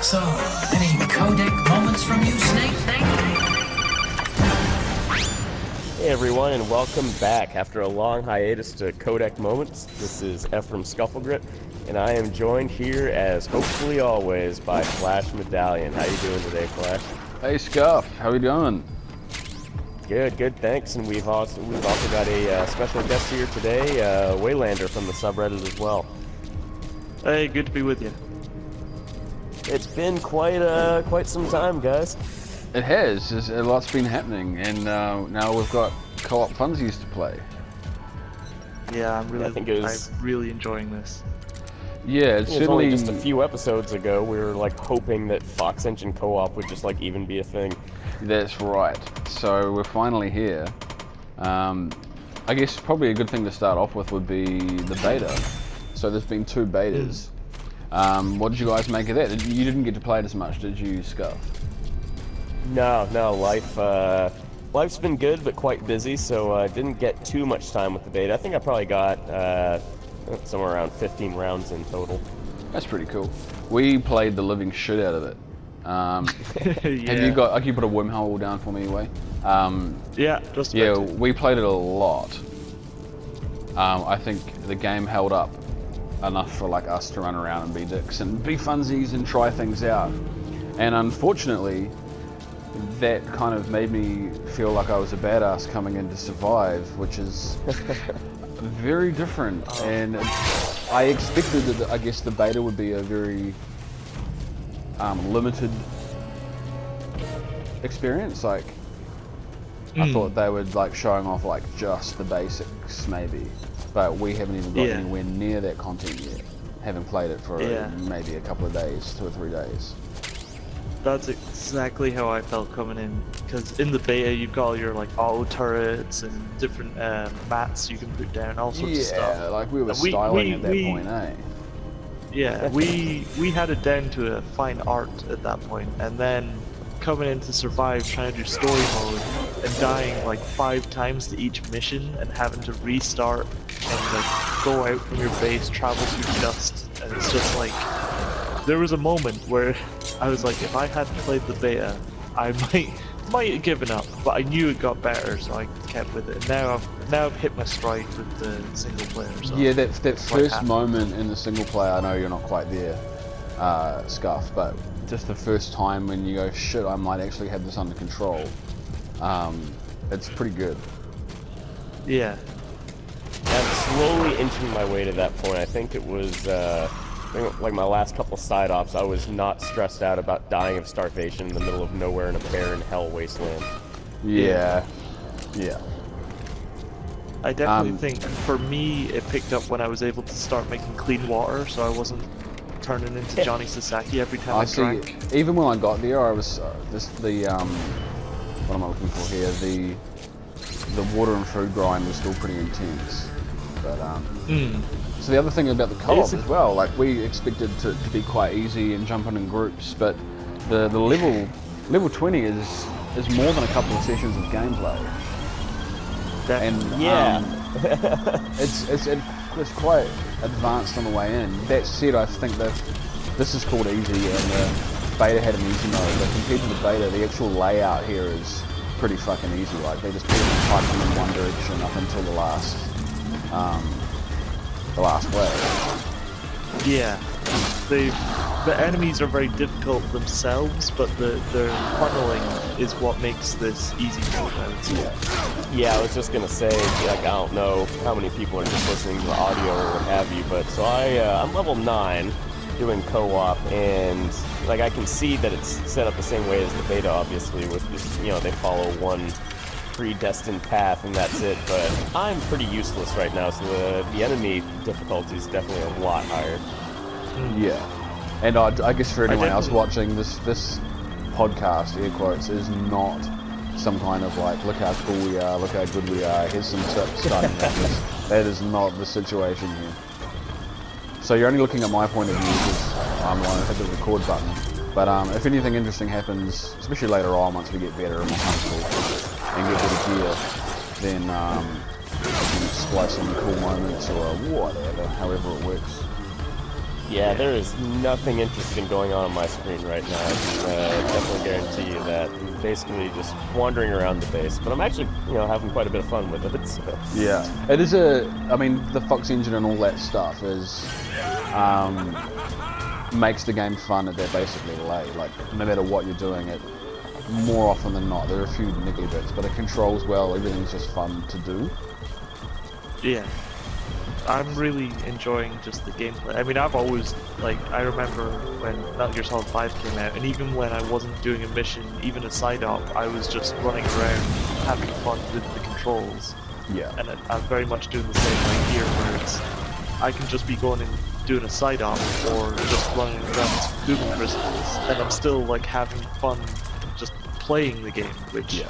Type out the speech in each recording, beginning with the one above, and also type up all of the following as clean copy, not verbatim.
So, any codec moments from you, Snake? Hey everyone, and welcome back. After a long hiatus to Codec Moments, this is Effrum Scufflegrit, and I am joined here, as hopefully always, by Flash Medallion. How you doing today, Flash? Hey Scuff, how we doing? Good, thanks. And we've also got a special guest here today, Waylander from the subreddit as well. Hey, good to be with you. It's been quite some time, guys. It has. There's a lot's been happening, and now we've got co-op funsies to play. Yeah, I'm really enjoying this. Yeah, it's certainly only just a few episodes ago we were like hoping that Fox Engine co-op would just like even be a thing. That's right. So we're finally here. I guess probably a good thing to start off with would be the beta. So there's been 2 betas. What did you guys make of that? You didn't get to play it as much, did you, Scuff? No, life's been good but quite busy, so I didn't get too much time with the beta. I think I probably got somewhere around 15 rounds in total. That's pretty cool. We played the living shit out of it. Yeah. Have you got? Can you put a wormhole down for me, anyway? Yeah, just yeah. We played it a lot. I think the game held up enough for like us to run around and be dicks and be funsies and try things out. And unfortunately, that kind of made me feel like I was a badass coming in to survive, which is very different. And I expected that, I guess, the beta would be a very limited experience. Like, I thought they would like showing off like just the basics maybe, but we haven't even got anywhere near that content yet. Haven't played it for maybe a couple of days, 2 or 3 days. That's exactly how I felt coming in, because in the beta you've got all your like auto turrets and different mats you can put down, all sorts of stuff. Yeah, like we were styling at that point, eh? Yeah, we had it down to a fine art at that point, and then coming in to survive, trying to do story mode, and dying like 5 times to each mission, and having to restart and like go out from your base, travel through dust, and it's just like, there was a moment where I was like, if I hadn't played the beta, I might have given up, but I knew it got better, so I kept with it. And now I've hit my stride with the single player. So yeah, that first moment in the single player, I know you're not quite there, Scuff, but just the first time when you go, shit, I might actually have this under control. It's pretty good. Yeah. I'm slowly inching my way to that point. I think it was like my last couple side ops, I was not stressed out about dying of starvation in the middle of nowhere in a barren hell wasteland. Yeah. I definitely think for me it picked up when I was able to start making clean water, so I wasn't turning into Johnny Sasaki every time I drank. Even when I got there, I was what am I looking for here? The water and food grind was still pretty intense, but So the other thing about the co-op as well, like we expected to be quite easy and jumping in groups, but the level 20 is more than a couple of sessions of gameplay. And it's quite advanced on the way in. That said, I think that this is called easy, and the beta had an easy mode, but compared to the beta, the actual layout here is pretty fucking easy. Like they just put them typing in one direction up until the last wave. Yeah, the enemies are very difficult themselves, but their funneling is what makes this easy mode, I would say. Yeah, I was just gonna say, like, I don't know how many people are just listening to the audio or what have you, but so I'm level 9 doing co-op, and like I can see that it's set up the same way as the beta, obviously, with just, you know, they follow one predestined path and that's it, but I'm pretty useless right now, so the enemy difficulty is definitely a lot higher. Yeah, and I guess for anyone else watching, this podcast, air quotes, is not some kind of like, look how cool we are, look how good we are, here's some tips starting with. That is not the situation here. So you're only looking at my point of view because I'm the one who hit the record button. But if anything interesting happens, especially later on once we get better and more comfortable and get better gear, then we can splice in cool moments or whatever, however it works. Yeah, there is nothing interesting going on my screen right now. I can definitely guarantee you that. I'm basically just wandering around the base, but I'm actually, having quite a bit of fun with it. So. Yeah, it is I mean, the Fox engine and all that stuff is makes the game fun at their basic level. Like, no matter what you're doing, it more often than not there are a few niggly bits, but it controls well. Everything's just fun to do. Yeah. I'm really enjoying just the gameplay. I mean, I've always, I remember when Metal Gear Solid 5 came out, and even when I wasn't doing a mission, even a side op, I was just running around having fun with the controls. Yeah. And I'm very much doing the same thing here, where I can just be going and doing a side op, or just running around moving crystals, and I'm still, having fun just playing the game, which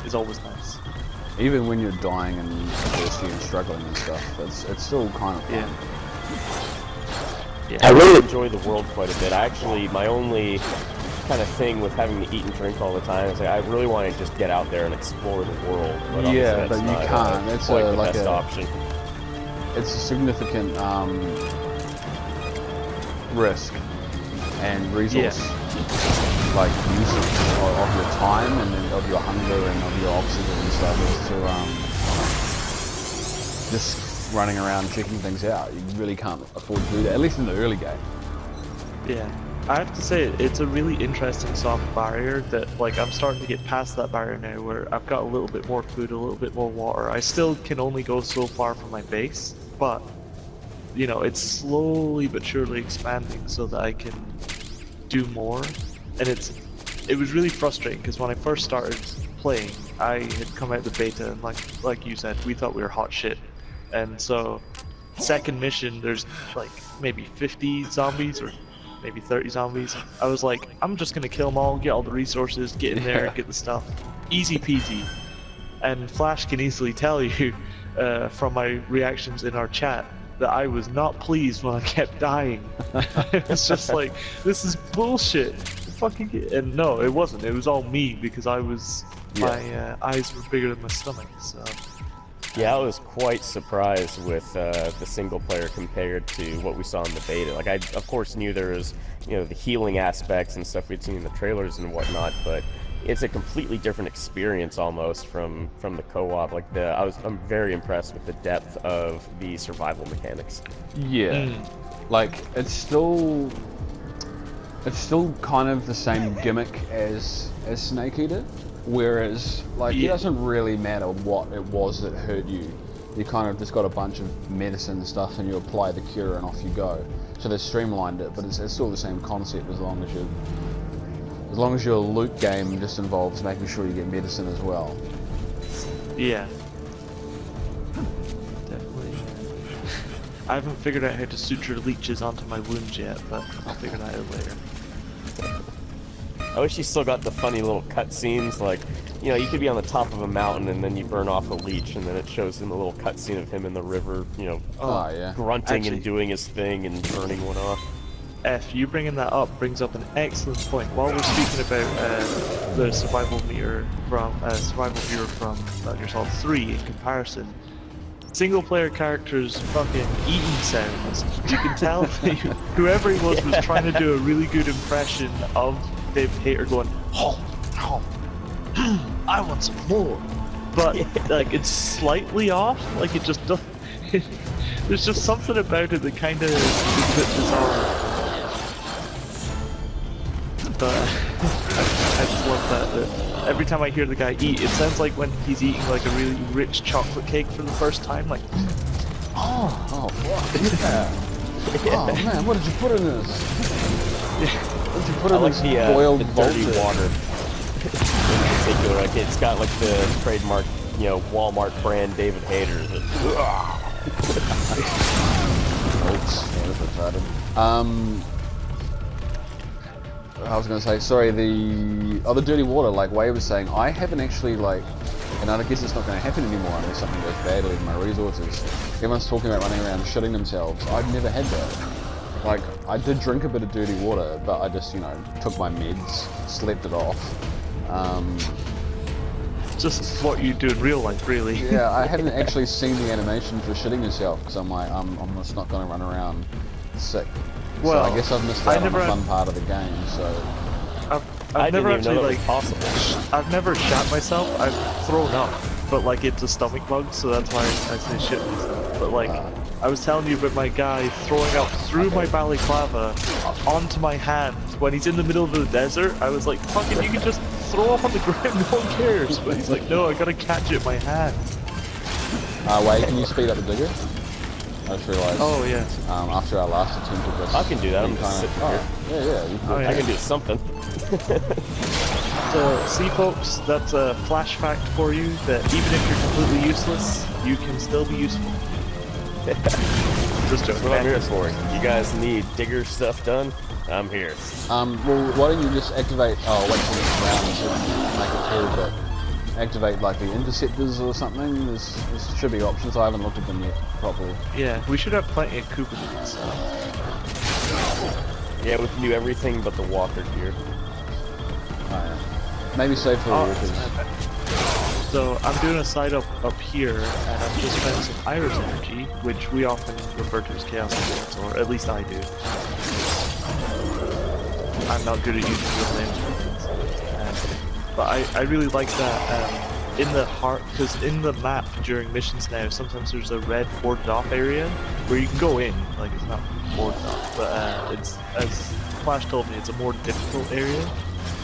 is always nice. Even when you're dying and thirsty and struggling and stuff, it's still kind of fun. Yeah. I really enjoy the world quite a bit. My only kind of thing with having to eat and drink all the time is I really want to just get out there and explore the world. But yeah, but you can't. It's the best option. It's a significant risk and resource. Use of your time and then of your hunger and of your oxygen and stuff is to just running around checking things out. You really can't afford to do that, at least in the early game. Yeah, I have to say it's a really interesting soft barrier that I'm starting to get past that barrier now, where I've got a little bit more food, a little bit more water. I still can only go so far from my base, but it's slowly but surely expanding so that I can do more. And it was really frustrating because when I first started playing, I had come out the beta and like you said, we thought we were hot shit. And so second mission, there's maybe 50 zombies or maybe 30 zombies. I was like, I'm just gonna kill them all, get all the resources, get in there, get the stuff. Easy peasy. And Flash can easily tell you from my reactions in our chat that I was not pleased when I kept dying. It's just this is bullshit. And no, it wasn't. It was all me because I was my eyes were bigger than my stomach. So yeah, I was quite surprised with the single player compared to what we saw in the beta. I of course knew there was the healing aspects and stuff we'd seen in the trailers and whatnot, but it's a completely different experience almost from the co-op. I'm very impressed with the depth of the survival mechanics. Yeah, it's still kind of the same gimmick as Snake Eater, whereas it doesn't really matter what it was that hurt you. You kind of just got a bunch of medicine and stuff, and you apply the cure, and off you go. So they streamlined it, but it's still the same concept as long as your loot game just involves making sure you get medicine as well. Yeah. Definitely. I haven't figured out how to suture leeches onto my wounds yet, but I'll figure that out later. I wish you still got the funny little cutscenes, you could be on the top of a mountain and then you burn off a leech and then it shows him a little cutscene of him in the river, grunting and doing his thing and burning one off. You bringing that up brings up an excellent point. While we're speaking about the survival viewer from Metal Gear Solid 3 in comparison, single player characters' fucking eating sounds. You can tell whoever he was trying to do a really good impression of David Hayter going, I want some more. But it's slightly off. It just doesn't. There's just something about it that kind of is a bit bizarre. But I just love that every time I hear the guy eat, it sounds like when he's eating a really rich chocolate cake for the first time, oh, yeah. Oh man, what did you put in this? What did you put in this boiled the dirty water? In particular, it's got the trademark, Walmart brand David Hayter. I was going to say, sorry, the dirty water, Way was saying, I haven't actually, and I guess it's not going to happen anymore unless something goes badly with my resources. Everyone's talking about running around and shitting themselves. I've never had that. I did drink a bit of dirty water, but I just, took my meds, slept it off. Just what you do in real life, really. Yeah, I haven't actually seen the animation for shitting yourself, because I'm just not going to run around sick. Well, so I guess I've missed I out on never the fun had- part of the game. So I've never didn't even know actually that was possible. I've never shat myself. I've thrown up, but like it's a stomach bug, so that's why I say shit myself. But like I was telling you about my guy throwing up through my balaclava onto my hand when he's in the middle of the desert. I was like, fucking, you can just throw up on the ground, no one cares. But he's like, no, I gotta catch it in my hand. wait, can you speed up the digger? I just realised. Oh yes. After our last attempt at this, I can do that. I'm you just sitting kinda- here. Yeah, you can. Oh, yeah. I can do something. So, see folks, that's a flash fact for you, that even if you're completely useless, you can still be useful. Just That's what I'm here for. You guys need digger stuff done? I'm here. Well, why don't you just activate? Oh, wait till next round and make it clear, but activate like the interceptors or something. There should be options. I haven't looked at them yet properly. Yeah, we should have plenty of Koopa Doops. Yeah, we can do everything but the walker gear. Oh, yeah. Maybe save for Oh, because So I'm doing a side up here, and I've just spent some Iris energy, which we often refer to as Chaos Elements, or at least I do. I'm not good at using real names, but I really like that in the heart, because in the map during missions now, sometimes there's a red boarded off area where you can go in, like it's not boarded off, but it's, as Flash told me, it's a more difficult area.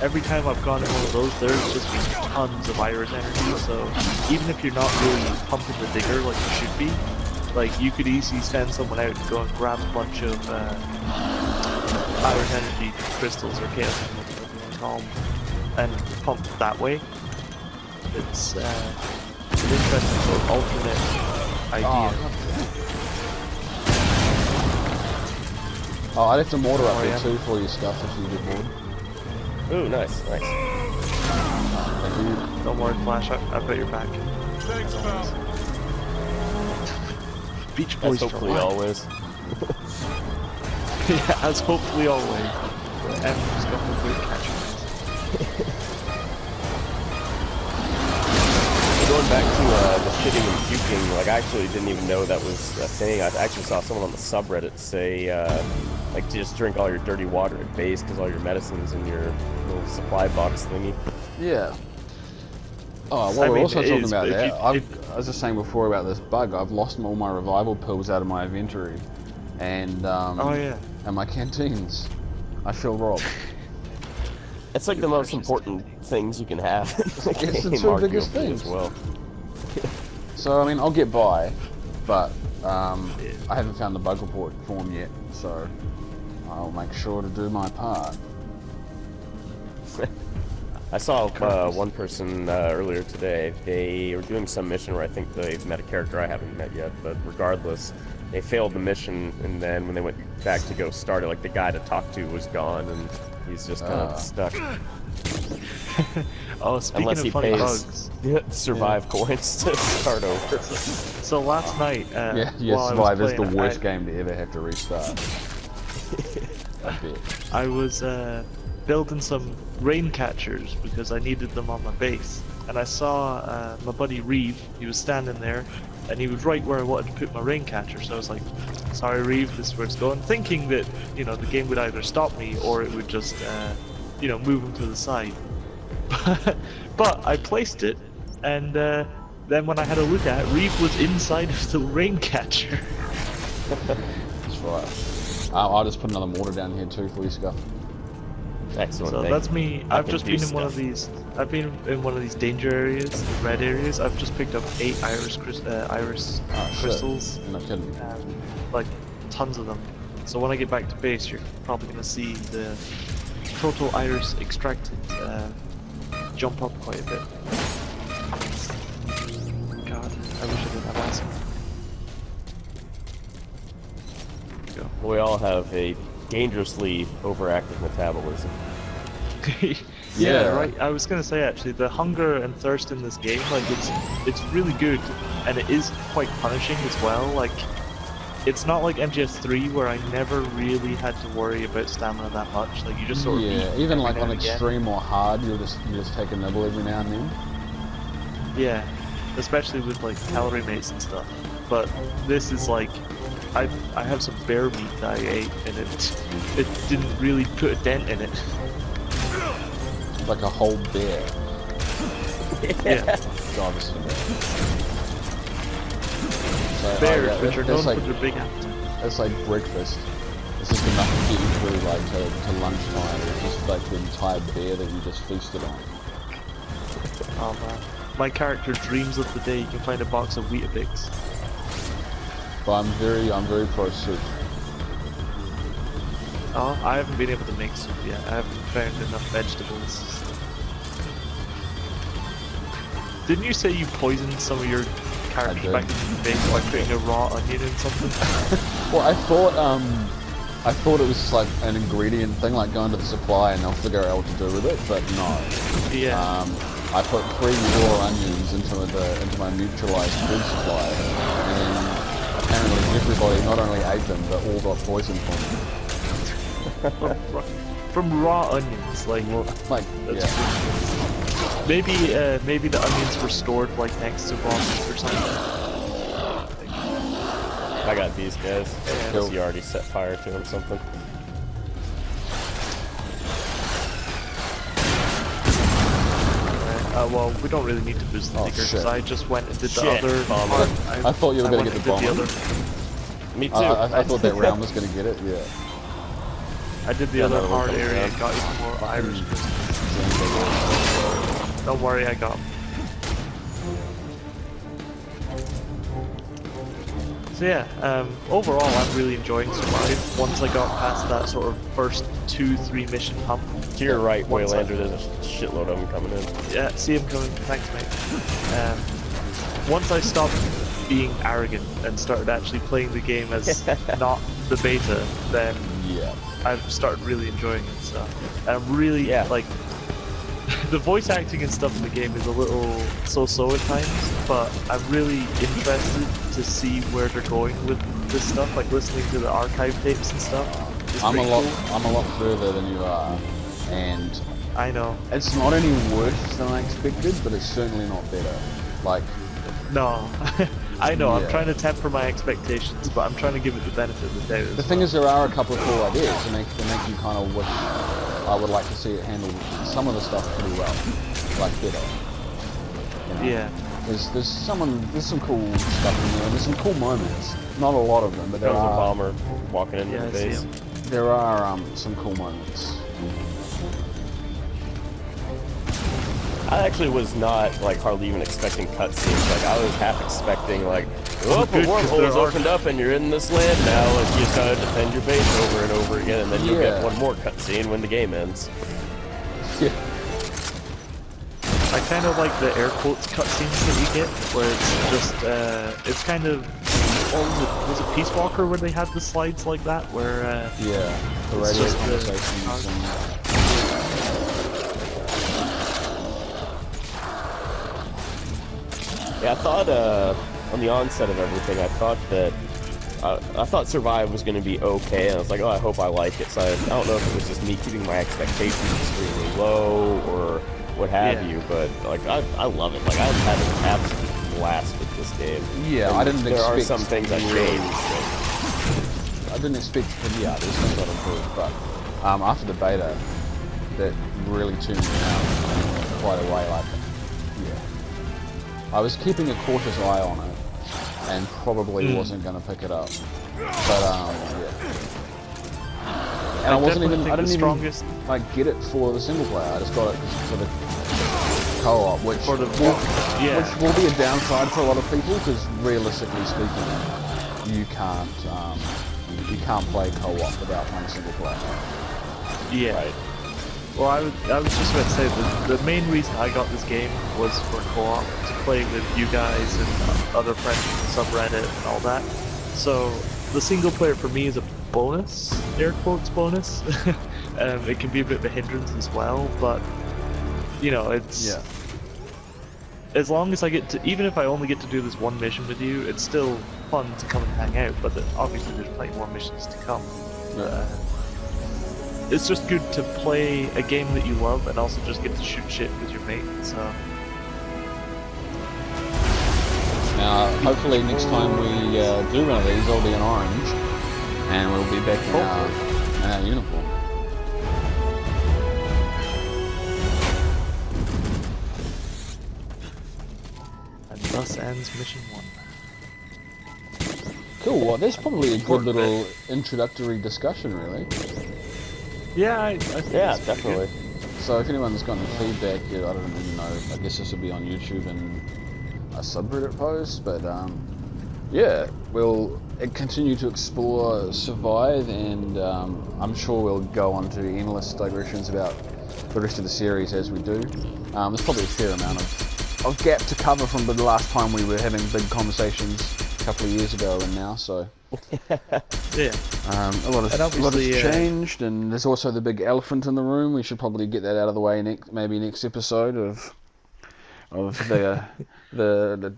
Every time I've gone in one of those, there's just been tons of Iris energy, so even if you're not really pumping the digger like you should be, like you could easily send someone out to go and grab a bunch of Iris energy crystals or chaos elements, whatever you want to call them, and pump that way. It's an interesting sort of alternate idea. I left a mortar up there yeah. too for your stuff if you get bored. Ooh, nice, nice. Thank you. Don't worry, Flash, I've got your back. Thanks, pal. Beach As Boys for hopefully life. always. Yeah, as hopefully always. And just got the great catch. Going back to the shitting and puking, like I actually didn't even know that was a thing. I actually saw someone on the subreddit say, like, just drink all your dirty water at base because all your medicine's in your little supply box thingy. Yeah. Oh, well, I we're mean, also it talking is, about but if that. you- I was just saying before about this bug. I've lost all my revival pills out of my inventory, and Oh yeah. and my canteens. I feel robbed. It's like the most important things you can have. in the It's the game, two biggest arguably, things. as well. So I mean, I'll get by, but I haven't found the bug report form yet, so I'll make sure to do my part. I saw one person earlier today. They were doing some mission where I think they met a character I haven't met yet, but regardless, they failed the mission, and then when they went back to go start it, like the guy to talk to was gone, and he's just kind of stuck. Oh, speaking Unless he of funny pays bugs. survive coins to start over. So last night, Yeah, while I was Survive is the playing, worst game to ever have to restart. I bet. I was building some rain catchers because I needed them on my base, and I saw my buddy Reeve. He was standing there, and he was right where I wanted to put my rain catcher. So I was like, "Sorry, Reeve, this is where it's going," thinking that the game would either stop me or it would just move him to the side. But I placed it, and then when I had a look at it, Reeve was inside of the rain catcher. That's right. I'll just put another mortar down here too for you, Scuff. Excellent. So thank that's you. me. I I've can just do been in one of stuff. these. I've been in one of these danger areas, the red areas. I've just picked up 8 iris Oh, shit. crystals, You're not kidding me. like tons of them. So when I get back to base, you're probably gonna see the total iris extracted jump up quite a bit. God, I wish I did that last one. There we We all have a dangerously overactive metabolism. go. Yeah. Right. I was gonna say actually, the hunger and thirst in this game, like it's really good, and it is quite punishing as well. Like, it's not like MGS3 where I never really had to worry about stamina that much. Like, you just sort of eat Yeah, even every like now on and again. extreme or hard, you just take a nibble every now and then. Yeah, especially with like calorie mates and stuff. But this is like I have some bear meat that I ate, and it didn't really put a dent in it. Like a whole bear. Yeah, God, this is so, bears, which are known like, for their big appetite. it's like breakfast. It's just enough to get you through like to lunchtime. It's just like the entire bear that you just feasted on. Oh man, my character dreams of the day you can find a box of Weetabix. But I'm very pro soup. Oh, I haven't been able to make soup yet. I haven't found enough vegetables. Didn't you say you poisoned some of your characters back in the day by putting a raw onion in something? Well, I thought it was just like an ingredient thing, like going to the supply and they'll figure out what to do with it. But no. Yeah. I put 3 raw onions into my neutralized food supply, and apparently everybody not only ate them but all got poisoned from them. From raw onions, like Yeah. maybe the onions were stored like next to vomit or something. I got these guys. Cool. Because you already set fire to them something. Well, we don't really need to boost the Oh, digger shit. because I just went and did the Shit, other bomber. part. I thought you were going to get the bomber. bomber. Me too. I thought that round was going to get it, yeah. I did the Yeah, other another one hard comes area down. and got even more Irish. Fucking- Don't worry, I got 'em. So yeah, overall I'm really enjoying Survive. Once I got past that sort of first 2-3 mission hump. To your right, Once Waylander, there's a shitload of them coming in. Yeah, see him coming. Thanks, mate. Once I stopped being arrogant and started actually playing the game as not the beta, then Yeah. I've started really enjoying it. So I'm really like the voice acting and stuff in the game is a little so-so at times, but I'm really interested to see where they're going with this stuff. Like listening to the archive tapes and stuff. I'm a lot further than you are, and I know. it's not any worse than I expected, but it's certainly not better. Like, No, I know. I'm Yeah. trying to temper my expectations, but I'm trying to give it the benefit of the doubt. the thing is, there are a couple of cool ideas that make you kind of wish I would like to see it handle some of the stuff pretty well, like better. You know? Yeah. There's some cool stuff in there, and there's some cool moments. Not a lot of them, but there There's a are. bomber walking into Yeah, the I see base. him. There are some cool moments. I actually was not like hardly even expecting cutscenes. Like I was half expecting like, oh, a Good, 'cause wormhole's there are- opened up and you're in this land now. Like you just gotta defend your base over and over again, and then you'll get Yeah. one more cutscene when the game ends. Yeah. I kind of like the air quotes cutscenes that we get, where it's just, it's kind of, was it Peace Walker where they had the slides like that, where, Yeah. The It's radio just the- conversations and. Yeah, I thought on the onset of everything, I thought that I thought Survive was going to be okay, and I was like, oh, I hope I like it. So I don't know if it was just me keeping my expectations extremely low or what have Yeah. you, but like I love it. Like I'm having an absolute blast with this game. Yeah, And I didn't there expect. are some things I changed. I didn't expect. Yeah, there's things that improved, but after the beta, that really tuned me out quite a way. Like, yeah, I was keeping a cautious eye on it, and probably wasn't going to pick it up. But yeah, and I wasn't definitely even. think I didn't the even strongest- like get it for the single player. I just got it for the co-op, which For the- which will be a downside for a lot of people because realistically speaking, you can't play co-op without playing single player. yeah. Right. Well, I was just about to say, the main reason I got this game was for co-op, to play with you guys and other friends in the subreddit and all that. So, the single player for me is a bonus, air quotes bonus. It can be a bit of a hindrance as well, but, you know, it's... Yeah. As long as I get to, even if I only get to do this one mission with you, it's still fun to come and hang out, but obviously there's plenty more missions to come. Yeah. It's just good to play a game that you love and also just get to shoot shit with your mate, so... Now, hopefully next time we do one of these, I'll be in orange, and we'll be back in our uniform. And thus ends mission 1. Cool, well that's probably a good little introductory discussion, really. Yeah, I think Yeah, it's pretty definitely. So if anyone's got any feedback, I don't even know, I guess this will be on YouTube and a subreddit post, but yeah, we'll continue to explore Survive, and I'm sure we'll go on to endless digressions about the rest of the series as we do. There's probably a fair amount of gap to cover from the last time we were having big conversations a couple of years ago and now, so Yeah. a lot has changed, and there's also the big elephant in the room. We should probably get that out of the way maybe next episode of the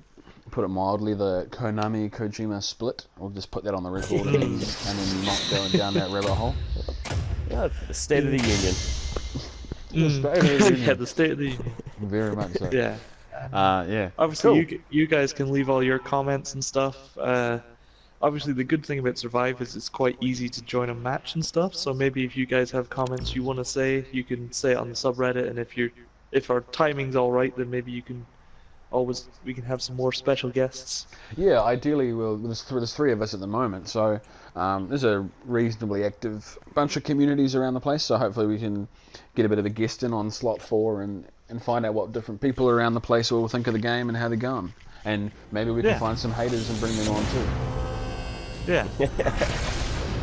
put it mildly, the Konami-Kojima split. We'll just put that on the record and then not going down that rabbit hole. Yeah, the State of the Union. The State of the Union. Yeah, the State of the Union. Very much so. Yeah. Yeah. Obviously, Cool. you guys can leave all your comments and stuff. Obviously, the good thing about Survive is it's quite easy to join a match and stuff. So maybe if you guys have comments you want to say, you can say it on the subreddit. And if our timing's all right, then maybe we can have some more special guests. Yeah, ideally, there's 3 of us at the moment, so there's a reasonably active bunch of communities around the place, so hopefully we can get a bit of a guest in on slot 4 and find out what different people around the place will think of the game and how they're going. And maybe we can find some haters and bring them on too. Yeah.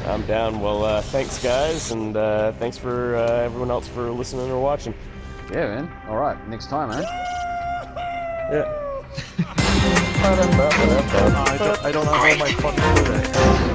I'm down. Well, thanks guys, and thanks for everyone else for listening or watching. Yeah, man. All right, next time, man. Yeah. I don't have all my fun today.